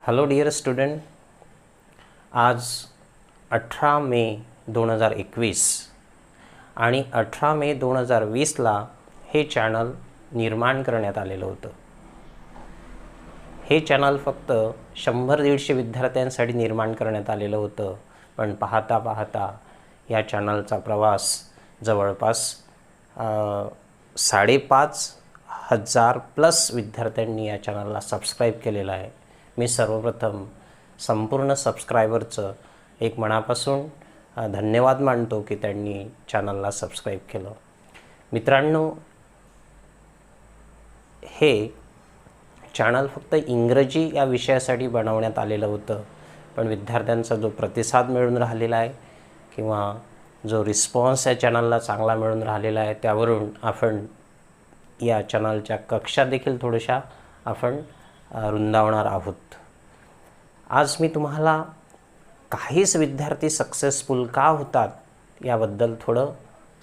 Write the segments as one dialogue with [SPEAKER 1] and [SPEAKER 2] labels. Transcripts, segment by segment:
[SPEAKER 1] Hello dear student, आज 18 मे 2021 आणि 18 मे 2020ला हे चॅनल निर्माण करण्यात आलेलं होतं. हे चॅनल फक्त 100-150 विद्यार्थ्यांसाठी निर्माण करण्यात आलेलं होतं, पण पाहता पाहता या चॅनलचा प्रवास जवळपास 5,500+ विद्यार्थ्यांनी या चॅनलला सबस्क्राईब केलेलं आहे. मी सर्वप्रथम संपूर्ण सबस्क्रायबरचं एक मनापासून धन्यवाद मानतो की त्यांनी चॅनलला सबस्क्राईब केलं. मित्रांनो, हे चॅनल फक्त इंग्रजी या विषयासाठी बनवण्यात आलेलं होतं, पण विद्यार्थ्यांचा जो प्रतिसाद मिळून राहिलेला आहे किंवा जो रिस्पॉन्स या चॅनलला चांगला मिळून राहिलेला आहे, त्यावरून आपण या चॅनलच्या कक्षा देखील थोड्याशा आपण रुंदावणार आहोत. आज मी तुम्हाला काहीच विद्यार्थी सक्सेसफुल का होतात याबद्दल थोडं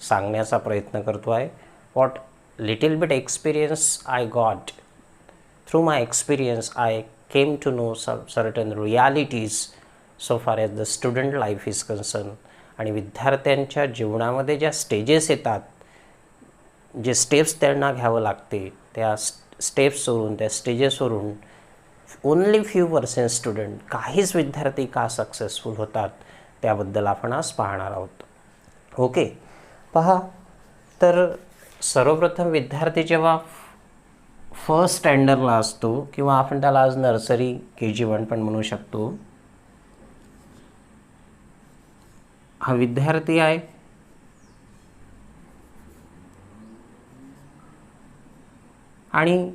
[SPEAKER 1] सांगण्याचा प्रयत्न करतो आहे. What little bit experience I got. Through my experience I came to know certain realities so far as the student life is concern. आणि विद्यार्थ्यांच्या जीवनामध्ये ज्या स्टेजेस येतात, जे स्टेप्स त्यांना घ्यावं लागते, त्या स्टेप्सवरून, त्या स्टेजेसवरून ओनली फ्यू पर्सेंट स्टुडंट, काहीच विद्यार्थी का सक्सेसफुल होतात त्याबद्दल आपण आज पाहणार आहोत. ओके, पहा, तर सर्वप्रथम विद्यार्थी जेव्हा फर्स्ट स्टँडर्डला असतो किंवा आपण त्याला आज नर्सरी KG1 पण म्हणू शकतो, हा विद्यार्थी आहे. आणि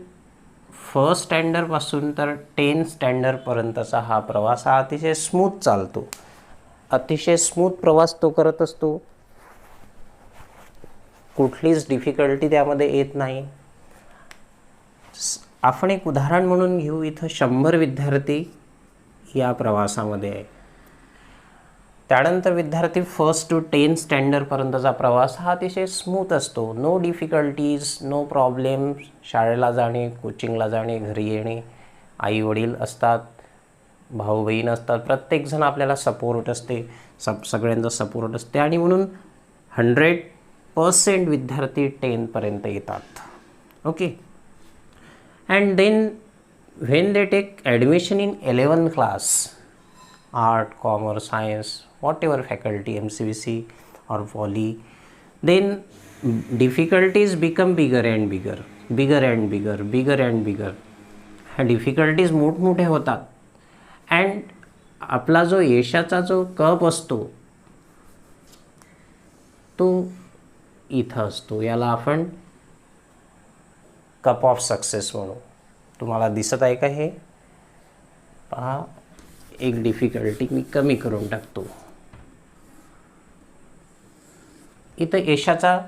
[SPEAKER 1] फर्स्ट स्टँडर्डपासून तर 10th स्टँडर्डपर्यंतचा हा प्रवास हा अतिशय स्मूथ चालतो. अतिशय स्मूथ प्रवास तो करत असतो. कुठलीच डिफिकल्टी त्यामध्ये येत नाही. आपण एक उदाहरण म्हणून घेऊ. इथं 100 विद्यार्थी या प्रवासामध्ये आहे. त्यानंतर विद्यार्थी 1st to 10th स्टँडर्डपर्यंतचा प्रवास हा अतिशय स्मूथ असतो. No difficulties, no problem. शाळेला जाणे, कोचिंगला जाणे, घरी येणे, आई वडील असतात, भाऊ बहीण असतात, प्रत्येकजण आपल्याला सपोर्ट असते, सगळ्यांचा सपोर्ट असते. आणि म्हणून 100% विद्यार्थी 10th येतात. Okay, and then when they take admission in 11th class, art, commerce, science, whatever faculty, MCVC or poly, then difficulties become bigger and bigger, bigger and bigger, bigger and bigger. ह्या difficulties मोठमोठे होतात. And आपला जो यशाचा जो cup असतो तो इथं असतो. याला आपण कप ऑफ सक्सेस म्हणू. तुम्हाला दिसत आहे का? हे पहा, एक डिफिकल्टी मी कमी करून टाकतो. इथं यशाचा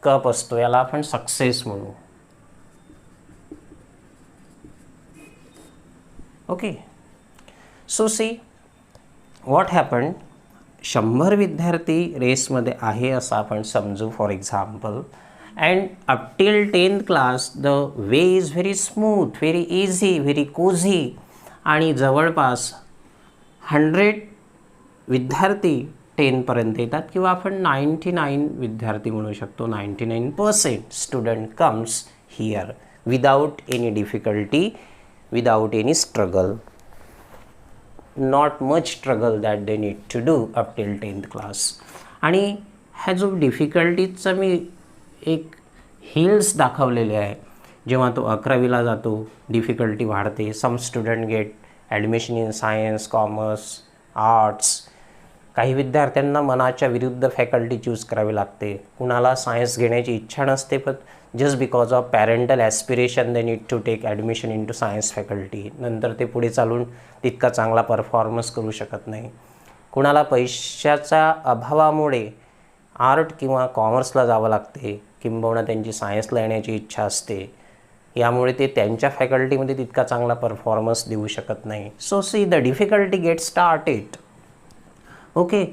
[SPEAKER 1] कप असतो, याला आपण सक्सेस म्हणू. Okay, so see what happen. 100 विद्यार्थी रेसमध्ये आहे असं आपण समजू for example. And up till 10th class the way is very smooth, very easy, very cosy. आणि जवळपास 100 विद्यार्थी 10th येतात किंवा आपण 99 विद्यार्थी म्हणू शकतो. 99% student comes here without any difficulty, without any struggle. Not much struggle that they need to do up till 10th class. आणि ह्या जो डिफिकल्टीजचा मी एक हिल्स दाखवलेले आहे. जेव्हा तो 11वीला जातो, डिफिकल्टी वाढते. Some student get admission in science, commerce, arts. काही विद्यार्थ्यांना मनाच्या विरुद्ध फॅकल्टी चूज करावी लागते. कुणाला सायन्स घेण्याची इच्छा नसते, पण just because of parental aspiration they need to take admission in to science faculty. नंतर ते पुढे चालून तितका चांगला परफॉर्मन्स करू शकत नाही. कुणाला पैशाच्या अभावामुळे आर्ट किंवा कॉमर्सला जावं लागते, किंबहुना त्यांची सायन्सला येण्याची इच्छा असते. यामुळे ते त्यांच्या फॅकल्टीमध्ये तितका चांगला परफॉर्मन्स देऊ शकत नाही. So see the difficulty get started. Okay,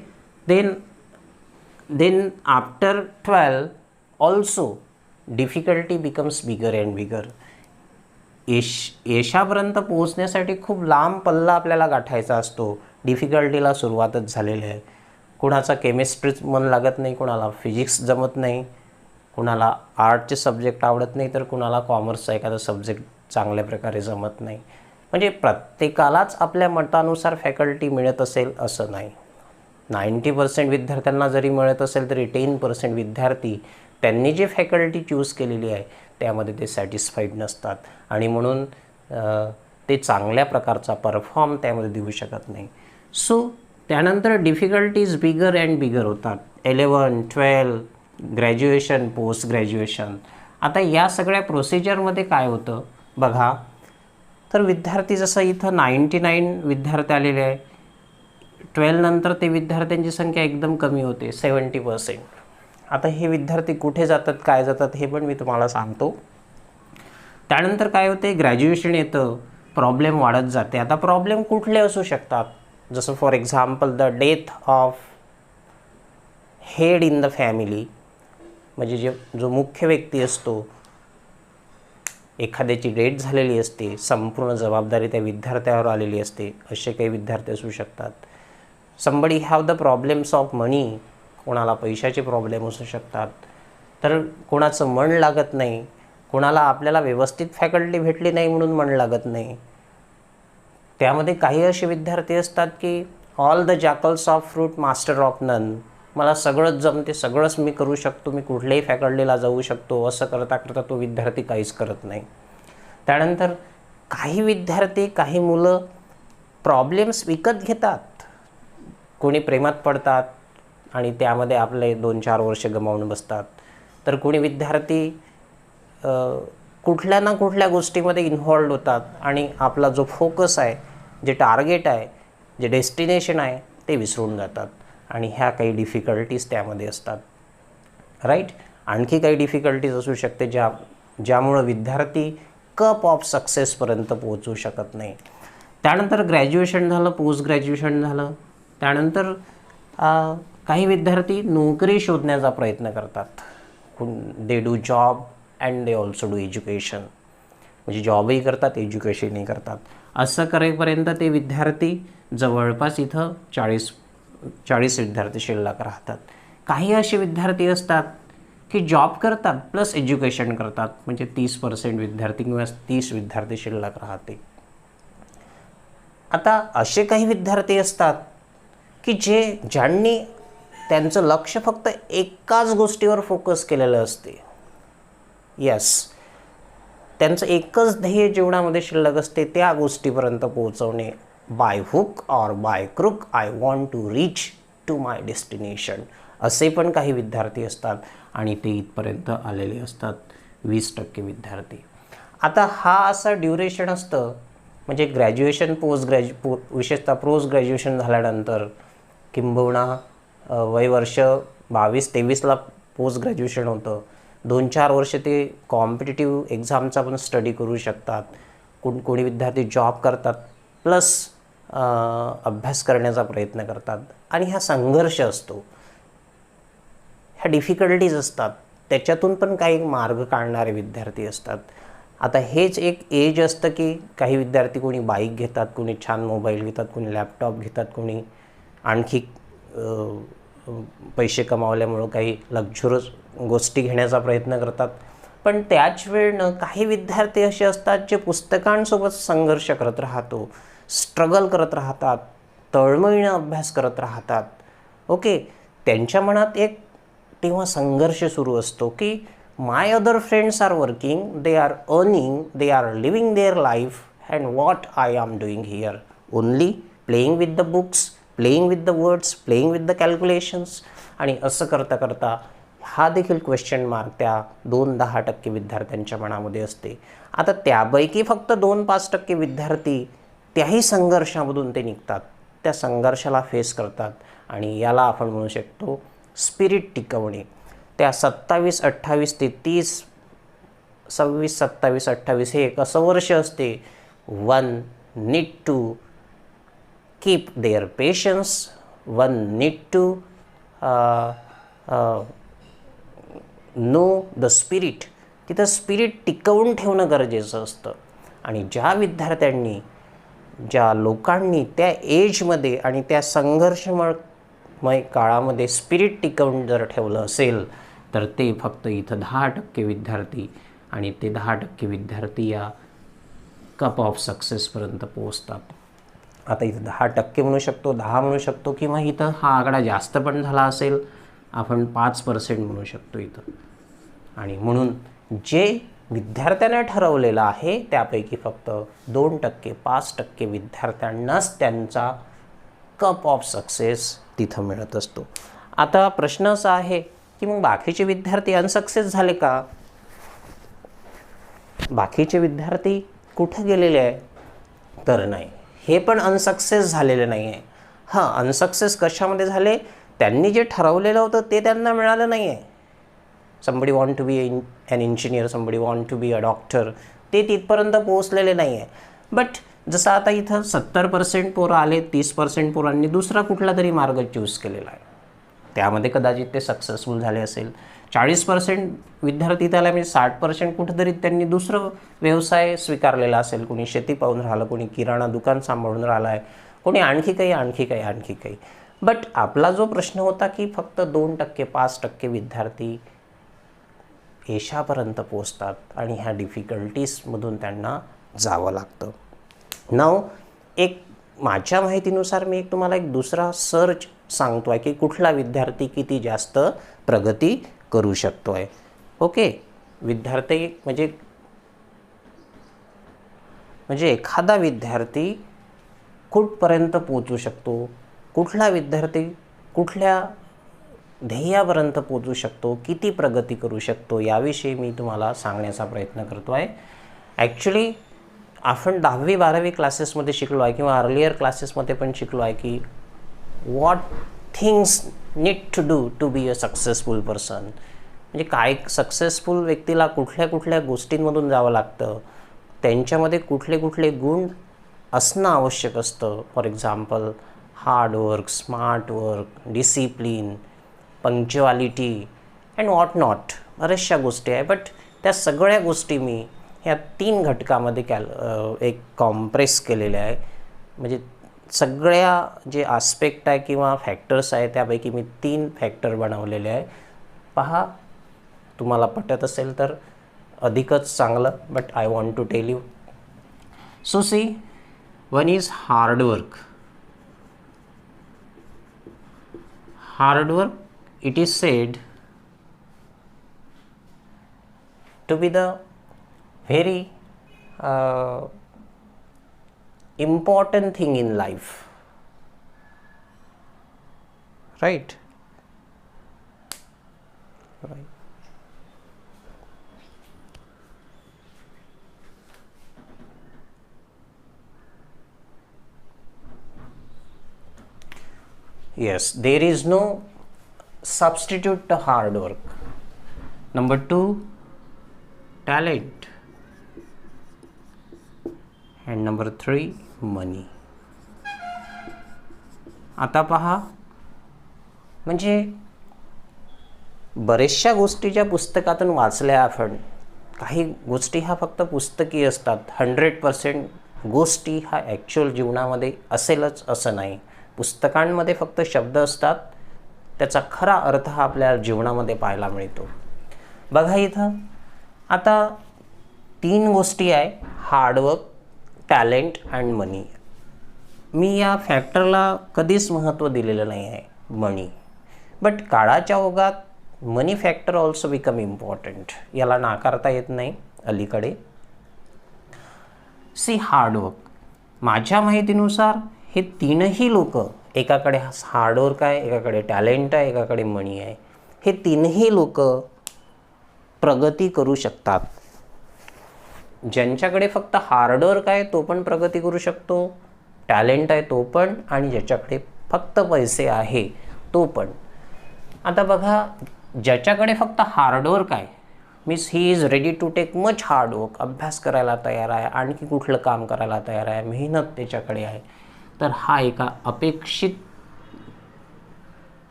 [SPEAKER 1] then after 12 also difficulty becomes bigger and bigger. यशापर्यंत पोहोचण्यासाठी खूप लांब पल्ला आपल्याला गाठायचा असतो. डिफिकल्टीला सुरुवातच झालेली आहे. कुणाचा केमिस्ट्रीच मन लागत नाही, कुणाला फिजिक्स जमत नाही, कुणाला आर्टचे सब्जेक्ट आवडत नाही, तर कुणाला कॉमर्सचा एखादा सब्जेक्ट चांगल्या प्रकारे जमत नाही. म्हणजे प्रत्येकालाच आपल्या मतानुसार फॅकल्टी मिळत असेल असं नाही. 90% विद्यार्थ्यांना जरी मिळत असेल तरी 10% विद्यार्थी त्यांनी जे फॅकल्टी चूज केलेली आहे त्यामध्ये ते सॅटिस्फाईड नसतात आणि म्हणून ते चांगल्या प्रकारचा परफॉर्म त्यामध्ये देऊ शकत नाही. सो त्यानंतर डिफिकल्टीज बिगर अँड बिगर होतात. 11, 12, ग्रॅज्युएशन, पोस्ट ग्रॅज्युएशन. आता या सगळ्या प्रोसिजरमध्ये काय होतं बघा, तर विद्यार्थी जसं इथं 99 विद्यार्थी आलेले आहे, 12 नंतर ते विद्यार्थ्यांची संख्या एकदम कमी होते, 70%. आता हे विद्यार्थी कुठे जातात, काय जातात हे पण मी तुम्हाला सांगतो. त्यानंतर काय होते, ग्रॅज्युएशन येतं, प्रॉब्लेम वाढत जाते. आता प्रॉब्लेम कुठले असू शकतात, जसं for example the death of head in the family, म्हणजे जो मुख्य व्यक्ती असतो, एखाद्याची डेथ झालेली असते, संपूर्ण जबाबदारी त्या विद्यार्थ्यावर आलेली असते, असे काही विद्यार्थी असू शकतात. Somebody have the problems of money, कोणाला पैशाचे प्रॉब्लेम असू शकतात. तर कोणाचं मन लागत नाही, कोणाला आपल्याला व्यवस्थित फॅकल्टी भेटली नाही म्हणून मन लागत नाही. त्यामध्ये काही असे विद्यार्थी असतात की all the jackals of fruit master of none, मला सगळंच जमते, सगळंच मी करू शकतो, मी कुठल्याही फॅकल्टीला जाऊ शकतो, असं करता करता तो विद्यार्थी काहीच करत नाही. त्यानंतर काही विद्यार्थी, काही मुलं प्रॉब्लेम्स विकत घेतात. कोणी प्रेमात पडतात आणि त्यामध्ये आपले 2-4 वर्ष गमावून बसतात. तर कोणी विद्यार्थी कुठल्या ना कुठल्या गोष्टीमध्ये इन्व्हॉल्ड होतात आणि आपला जो फोकस आहे, जे टार्गेट आहे, जे डेस्टिनेशन आहे ते विसरून जातात आणि ह्या काही डिफिकल्टीज त्यामध्ये असतात. राईट. आणखी काही डिफिकल्टीज असू शकते ज्यामुळं विद्यार्थी कप ऑफ सक्सेसपर्यंत पोहोचू शकत नाही. त्यानंतर ग्रॅज्युएशन झालं, पोस्ट ग्रॅज्युएशन झालं. त्यानंतर काही विद्यार्थी नोकरी शोधण्याचा प्रयत्न करतात. They do job and they also do education, म्हणजे जॉबही करतात, एज्युकेशनही करतात. असं करेपर्यंत ते विद्यार्थी जवळपास इथं 40 विद्यार्थी शिल्लक राहतात. काही असे विद्यार्थी असतात की जॉब करतात प्लस एज्युकेशन करतात, म्हणजे 30% विद्यार्थी किंवा 30 विद्यार्थी शिल्लक राहते. आता असे काही विद्यार्थी असतात की ज्यांनी त्यांचं लक्ष फक्त एकाच गोष्टीवर फोकस केलेलं असते. यस, त्यांचं एकच ध्येय जीवनामध्ये शिल्लक असते, त्या गोष्टीपर्यंत पोहोचवणे. By hook or by crook I want to reach to my destination, असे पण काही विद्यार्थी असतात आणि ते इथपर्यंत आलेले असतात 20% विद्यार्थी. आता हा असा ड्युरेशन असतं, म्हणजे ग्रॅज्युएशन, विशेषतः पोस्ट ग्रॅज्युएशन झाल्यानंतर किंबहुना वयवर्ष 22-23ला पोस्ट ग्रॅज्युएशन होतं. 2-4 वर्ष ते कॉम्पिटिटिव्ह एक्झामचा पण स्टडी करू शकतात. कोणी विद्यार्थी जॉब करतात प्लस अभ्यास करण्याचा प्रयत्न करतात आणि हा संघर्ष असतो, ह्या डिफिकल्टीज असतात. त्याच्यातून पण काही मार्ग काढणारे विद्यार्थी असतात. आता हेच एक एज असतं की काही विद्यार्थी कोणी बाईक घेतात, कोणी छान मोबाईल घेतात, कोणी लॅपटॉप घेतात, कोणी आणखी पैसे कमावल्यामुळं काही लक्झुरस गोष्टी घेण्याचा प्रयत्न करतात. पण त्याच वेळेनं काही विद्यार्थी असे असतात जे पुस्तकांसोबत संघर्ष करत राहतो, स्ट्रगल करत राहतात, तळमळीनं अभ्यास करत राहतात. ओके, त्यांच्या मनात एक तेव्हा संघर्ष सुरू असतो की my other friends are working, they are earning, they are living their life, and what I am doing here, only playing with the books, playing with the words, playing with the calculations. आणि असं करता करता हा देखील question mark त्या 2-10% विद्यार्थ्यांच्या मनामध्ये असते. आता त्यापैकी फक्त 2-5% विद्यार्थी त्याही संघर्षामधून ते निघतात, त्या संघर्षाला फेस करतात आणि याला आपण म्हणू शकतो स्पिरिट टिकवणे. त्या 27-28 ते 30, 26-27-28 हे एक असं वर्ष असते, one need to keep their patience, one need to know the spirit. तिथं स्पिरिट टिकवून ठेवणं गरजेचं असतं. आणि ज्या विद्यार्थ्यांनी, ज्या लोकांनी त्या एजमध्ये आणि त्या संघर्षमय काळामध्ये स्पिरिट टिकवून जर ठेवलं असेल तर ते फक्त इथं 10% विद्यार्थी, आणि ते 10% विद्यार्थी या कप ऑफ सक्सेसपर्यंत पोहोचतात. आता इथं 10% म्हणू शकतो, 10 म्हणू शकतो, किंवा इथं हा आकडा जास्त पण झाला असेल, आपण 5% म्हणू शकतो इथं. आणि म्हणून जे विद्यार्थ्यांना ठरवलेलं आहे त्यापैकी फक्त 2%, 5% विद्यार्थ्यांनाच त्यांचा कप ऑफ सक्सेस तिथं मिळत असतो. आता प्रश्न असा आहे की मग बाकीचे विद्यार्थी अनसक्सेस झाले का? बाकीचे विद्यार्थी कुठे गेलेले आहे? तर नाही, हे पण अनसक्सेस झालेले नाही आहे. हां, अनसक्सेस कशामध्ये झाले? त्यांनी जे ठरवलेलं होतं ते त्यांना मिळालं नाही आहे. somebody want to be an engineer, somebody want to be a doctor, ते तिथपर्यंत पोहोचलेले नाही आहे. बट जसं आता इथं 70% पोरं आले, 30% पोरांनी दुसरा कुठला तरी मार्ग चूज केलेला आहे, त्यामध्ये कदाचित ते सक्सेसफुल झाले असेल. 40% विद्यार्थी त्याला म्हणजे 60% कुठंतरी त्यांनी दुसरं व्यवसाय स्वीकारलेला असेल. कोणी शेती पाहून राहिलं, कोणी किराणा दुकान सांभाळून राहिलं आहे, कोणी आणखी काही. बट आपला जो प्रश्न होता की फक्त 2%, 5% विद्यार्थी यशापर्यंत पोचतात आणि ह्या डिफिकल्टीजमधून त्यांना जावं लागतं. नाव एक माझ्या माहितीनुसार मी तुम्हाला एक दुसरा सर्च सांगतो आहे की कुठला विद्यार्थी किती जास्त प्रगती करू शकतो आहे. ओके, विद्यार्थी म्हणजे एखादा विद्यार्थी कुठपर्यंत पोचू शकतो, कुठला विद्यार्थी कुठल्या ध्येयापर्यंत पोचू शकतो, किती प्रगती करू शकतो, याविषयी मी तुम्हाला सांगण्याचा प्रयत्न करतो आहे. ॲक्च्युली आपण 10वी-12वी क्लासेसमध्ये शिकलो आहे किंवा अर्लियर क्लासेसमध्ये पण शिकलो आहे की what things need to do to be a successful person. म्हणजे काय सक्सेसफुल व्यक्तीला कुठल्या गोष्टींमधून जावं लागतं, त्यांच्यामध्ये कुठले गुण असणं आवश्यक असतं. For example hard work, smart work, discipline, punctuality and what not, बऱ्याचशा गोष्टी आहे. बट त्या सगळ्या गोष्टी मी ह्या 3 घटकामध्ये एक कॉम्प्रेस केलेल्या आहे. म्हणजे सगळ्या जे आस्पेक्ट आहे किंवा फॅक्टर्स आहे त्यापैकी मी 3 फॅक्टर बनवलेले आहे. पहा, तुम्हाला पटत असेल तर अधिकच चांगलं, but I want to tell you. So see, one is hard work. Hard work, it is said to be the very important thing in life, right? Yes, there is no substitute to hard work. Number 2, talent. And number 3, money. आता पहा, म्हणजे बरेचशा गोष्टी ज्या पुस्तकातून वाचल्या आपण, काही गोष्टी ह्या फक्त पुस्तकी असतात. 100% गोष्टी हा ॲक्च्युअल जीवनामध्ये असेलच असं नाही. पुस्तकांमध्ये फक्त शब्द असतात, त्याचा खरा अर्थ हा आपल्या जीवनामध्ये पाहायला मिळतो. बघा इथं आता 3 गोष्टी आहे, हार्डवर्क, टॅलेंट अँड मनी. मी या फॅक्टरला कधीच महत्त्व दिलेलं नाही आहे, मनी. बट काळाच्या ओघात मनी फॅक्टर ऑल्सो बिकम इम्पॉर्टंट, याला नाकारता येत नाही अलीकडे. सी, हार्डवर्क, माझ्या माहितीनुसार हे 3ही लोक, एकाकडे हार्डवर्क आहे, एकाकडे टॅलेंट आहे, एकाकडे मनी आहे, हे 3ही लोक प्रगती करू शकतात. ज्यांच्याकडे फक्त हार्डवर्क आहे तो पण प्रगती करू शकतो, टॅलेंट आहे तो पण, आणि ज्याच्याकडे फक्त पैसे आहे तो पण. आता बघा, ज्याच्याकडे फक्त हार्डवर्क आहे, means he is ready to take much hard work, अभ्यास करायला तयार आहे, आणखी कुठलं काम करायला तयार आहे, मेहनत त्याच्याकडे आहे, तर हा एका अपेक्षित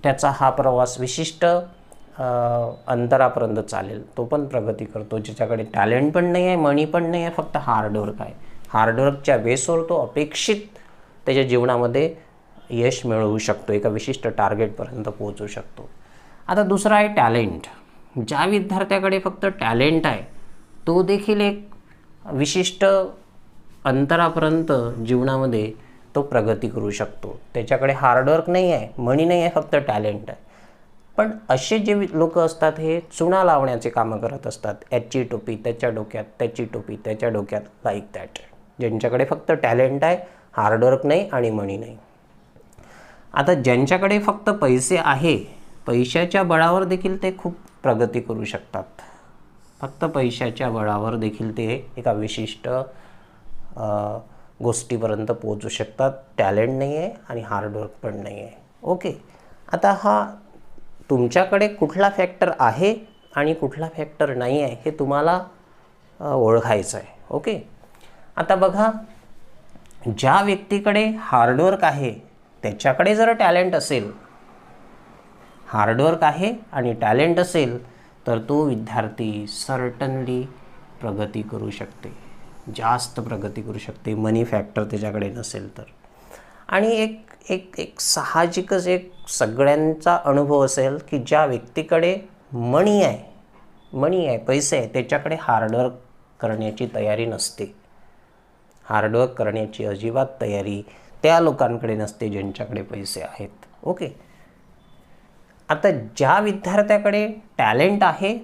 [SPEAKER 1] त्याचा हा प्रवास विशिष्ट अंतरापर्यंत चालेल तो पण प्रगती करतो. ज्याच्याकडे टॅलेंट पण नाही आहे, मनी पण नाही आहे, फक्त हार्डवर्क आहे, हार्डवर्कच्या बेसवर तो अपेक्षित त्याच्या जीवनामध्ये यश मिळवू शकतो, एका विशिष्ट टार्गेटपर्यंत पोहोचू शकतो. आता दुसरा आहे टॅलेंट. ज्या विद्यार्थ्याकडे फक्त टॅलेंट आहे तो देखील एक विशिष्ट अंतरापर्यंत जीवनामध्ये तो प्रगती करू शकतो. त्याच्याकडे हार्डवर्क नाही आहे, मनी नाही आहे, फक्त टॅलेंट आहे. पण असे जे लोक असतात हे चुना लावण्याचे कामं करत असतात. याची टोपी त्याच्या डोक्यात, त्याची टोपी त्याच्या डोक्यात, लाईक दॅट. ज्यांच्याकडे फक्त टॅलेंट आहे, हार्डवर्क नाही आणि मनी नाही. आता ज्यांच्याकडे फक्त पैसे आहे, पैशाच्या बळावर देखील ते खूप प्रगती करू शकतात. फक्त पैशाच्या बळावर देखील ते एका विशिष्ट गोष्टीपर्यंत पोहोचू शकतात. टॅलेंट नाही आहे आणि हार्डवर्क पण नाही आहे. ओके, आता हा तुमच्याकडे कुठला फॅक्टर आहे आणि कुठला फॅक्टर नाही आहे हे तुम्हाला ओळखायचं आहे. ओके, आता बघा, ज्या व्यक्तीकडे हार्डवर्क आहे त्याच्याकडे जर टॅलेंट असेल, हार्डवर्क आहे आणि टॅलेंट असेल तर तो विद्यार्थी सर्टनली प्रगती करू शकते, जास्त प्रगती करू शकते, मनी फॅक्टर त्याच्याकडे नसेल तर. आणि एक साहजिकच एक सगळ्यांचा अनुभव असेल की ज्या व्यक्तीकडे मनी आहे, पैसे आहे, त्याच्याकडे हार्डवर्क करण्याची तयारी नसते. हार्डवर्क करण्याची अजिबात तयारी त्या लोकांकडे नसते ज्यांच्याकडे पैसे आहेत. ओके, आता ज्या विद्यार्थ्याकडे टॅलेंट आहे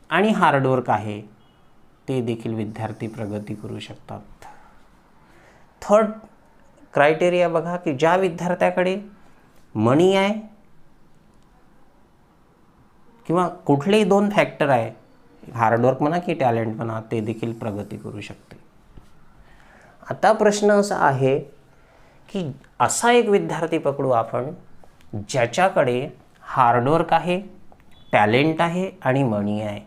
[SPEAKER 1] आणि हार्डवर्क आहे ते देखील विद्यार्थी प्रगती करू शकतात. थर्ड क्रायटेरिया बघा की ज्या विद्यार्थ्याकडे मनी आहे किंवा कुठलेही दोन फॅक्टर आहे, हार्डवर्क म्हणा की टॅलेंट म्हणा, ते देखील प्रगती करू शकते. आता प्रश्न असा आहे की असा एक विद्यार्थी पकडू आपण ज्याच्याकडे हार्डवर्क आहे, टॅलेंट आहे आणि मनी आहे.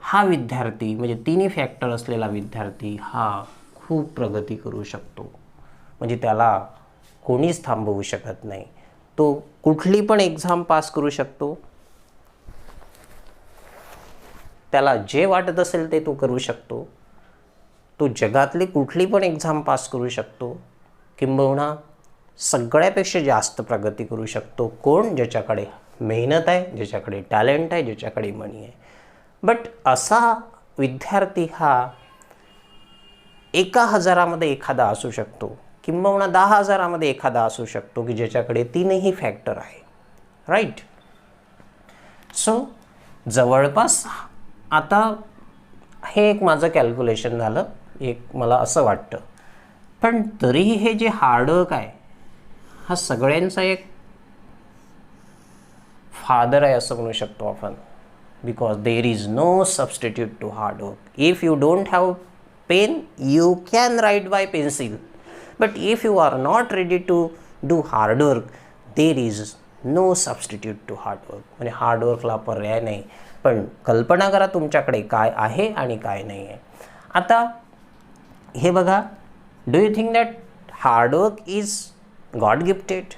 [SPEAKER 1] हा विद्यार्थी म्हणजे तिन्ही फॅक्टर असलेला विद्यार्थी हा खूप प्रगती करू शकतो. म्हणजे त्याला कोणीच थांबवू शकत नाही. तो कुठली पण एक्झाम पास करू शकतो, त्याला जे वाटत असेल ते तो करू शकतो. तो जगातली कुठली पण एक्झाम पास करू शकतो, किंबहुना सगळ्यापेक्षा जास्त प्रगती करू शकतो. कोण? ज्याच्याकडे मेहनत आहे, ज्याच्याकडे टॅलेंट आहे, ज्याच्याकडे मनी आहे. बट असा विद्यार्थी हा 1000मध्ये एखादा असू शकतो, किंबहुना 10,000मध्ये एखादा असू शकतो की ज्याच्याकडे तीनही फॅक्टर आहे. राईट. सो जवळपास आता हे एक माझं कॅल्क्युलेशन झालं, एक मला असं वाटतं. पण तरीही हे जे हार्डवर्क आहे हा सगळ्यांचा एक फादर आहे असं म्हणू शकतो आपण. Because there is no substitute to hard work. If you don't have pen you can write by pencil, but if you are not ready to do hard work there is no substitute to hard work. म्हणजे हार्डवर्कला पर्याय नाही. पण कल्पना करा तुमच्याकडे काय आहे आणि काय नाही आहे. आता हे बघा, do you think that hard work is God gifted?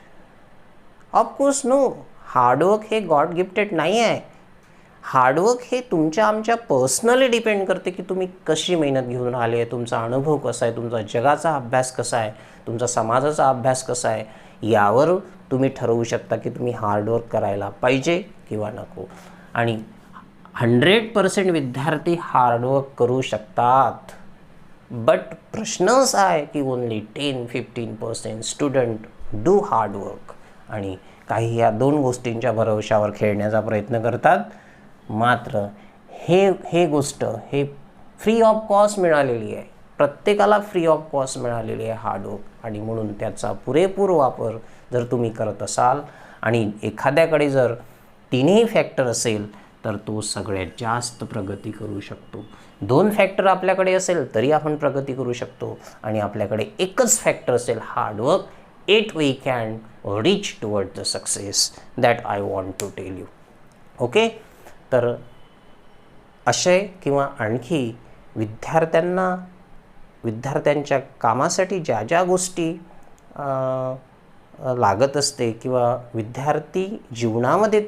[SPEAKER 1] Of course no. Hard work हे गॉड गिफ्टेड नाही आहे. हार्डवर्क हे तुमच्या आमच्या पर्सनली डिपेंड करते की तुम्ही कशी मेहनत घेऊन राहिले आहे, तुमचा अनुभव कसा आहे, तुमचा जगाचा अभ्यास कसा आहे, तुमचा समाजाचा अभ्यास कसा आहे, यावर तुम्ही ठरवू शकता की तुम्ही हार्डवर्क करायला पाहिजे किंवा नको. आणि 100% विद्यार्थी हार्डवर्क करू शकतात. बट प्रश्न असा आहे की ओनली 10-15% स्टुडंट डू हार्डवर्क. आणि काही या दोन गोष्टींच्या भरवशावर खेळण्याचा प्रयत्न करतात. मात्र हे गोष्ट हे फ्री ऑफ कॉस्ट मिळालेली आहे. प्रत्येकाला फ्री ऑफ कॉस्ट मिळालेली आहे हार्डवर्क. आणि म्हणून त्याचा पुरेपूर वापर जर तुम्ही करत असाल आणि एखाद्याकडे जर तिन्ही फॅक्टर असेल तर तो सगळ्यात जास्त प्रगती करू शकतो. 2 फॅक्टर आपल्याकडे असेल तरी आपण प्रगती करू शकतो. आणि आपल्याकडे एकच फॅक्टर असेल hard work, it we can reach toward the success that I want to tell you. Okay, तर असे किंवा आणखी विद्यार्थ्यांच्या कामासाठी ज्या ज्या गोष्टी लागत असते किंवा विद्यार्थी जीवनामध्ये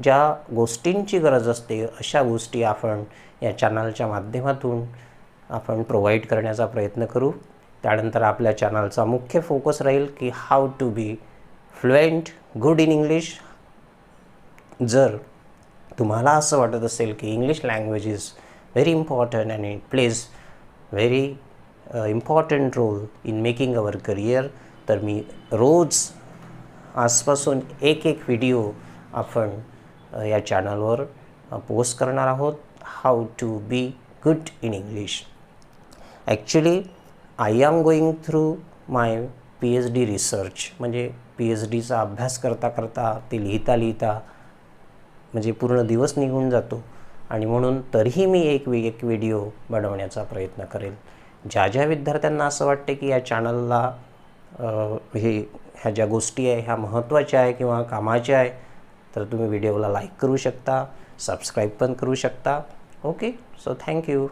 [SPEAKER 1] ज्या गोष्टींची गरज असते अशा गोष्टी आपण या चॅनलच्या माध्यमातून आपण प्रोव्हाइड करण्याचा प्रयत्न करू. त्यानंतर आपल्या चॅनलचा मुख्य फोकस राहील की how to be fluent good in English. जर तुम्हाला असं वाटत असेल की English language is very important and it plays very important role in making our career, तर मी रोज आजपासून एक व्हिडिओ आपण या चॅनलवर पोस्ट करणार आहोत. How to be good in English. Actually I am going through my PhD research. म्हणजे PhDचा अभ्यास करता करता ते लिहिता म्हणजे पूर्ण दिवस निघून जातो आणि म्हणून तरीही मी एक व्हिडिओ बनवण्याचा प्रयत्न करेल. ज्या विद्यार्थ्यांना असं वाटते की या चॅनलला ह्या ज्या गोष्टी आहे ह्या महत्त्वाच्या आहे किंवा कामाच्या आहे, तर तुम्ही व्हिडिओला लाईक करू शकता, सबस्क्राईब पण करू शकता. Okay, so thank you.